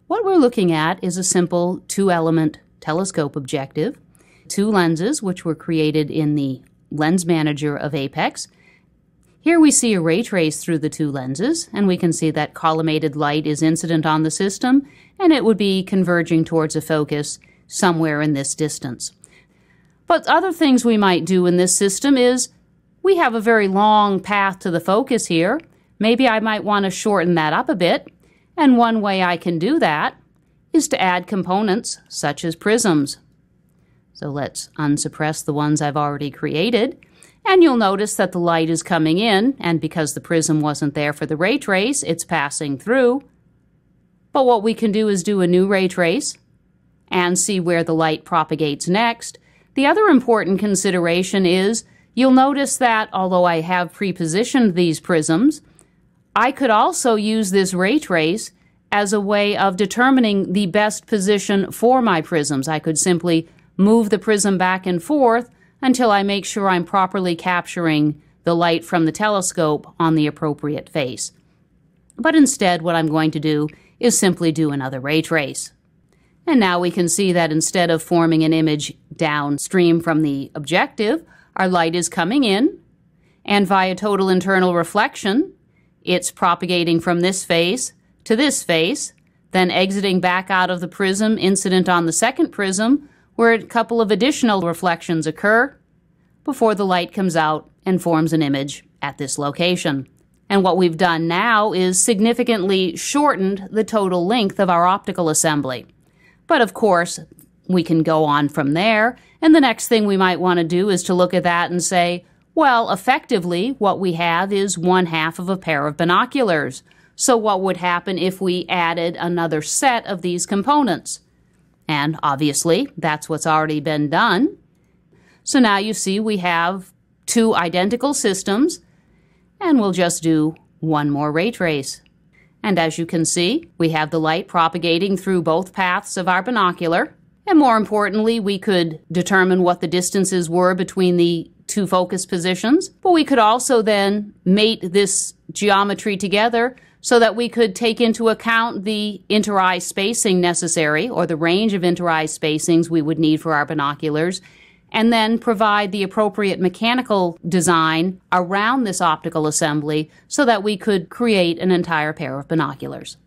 What we're looking at is a simple two-element telescope objective, two lenses which were created in the Lens Manager of Apex. Here we see a ray trace through the two lenses, and we can see that collimated light is incident on the system, and it would be converging towards a focus somewhere in this distance. But other things we might do in this system is we have a very long path to the focus here. Maybe I might want to shorten that up a bit, and one way I can do that is to add components such as prisms. So let's unsuppress the ones I've already created, and you'll notice that the light is coming in, and because the prism wasn't there for the ray trace, it's passing through. But what we can do is do a new ray trace and see where the light propagates next. The other important consideration is you'll notice that although I have pre-positioned these prisms, I could also use this ray trace as a way of determining the best position for my prisms. I could simply move the prism back and forth until I make sure I'm properly capturing the light from the telescope on the appropriate face. But instead, what I'm going to do is simply do another ray trace. And now we can see that instead of forming an image downstream from the objective, our light is coming in, and via total internal reflection, it's propagating from this face to this face, then exiting back out of the prism incident on the second prism, where a couple of additional reflections occur before the light comes out and forms an image at this location. And what we've done now is significantly shortened the total length of our optical assembly. But of course, we can go on from there, and the next thing we might want to do is to look at that and say, well, effectively, what we have is 1/2 of a pair of binoculars. So what would happen if we added another set of these components? And obviously, that's what's already been done. So now you see we have two identical systems, and we'll just do one more ray trace. And as you can see, we have the light propagating through both paths of our binocular. And more importantly, we could determine what the distances were between the two focus positions. But we could also then mate this geometry together so that we could take into account the inter-eye spacing necessary, or the range of inter-eye spacings we would need for our binoculars, and then provide the appropriate mechanical design around this optical assembly so that we could create an entire pair of binoculars.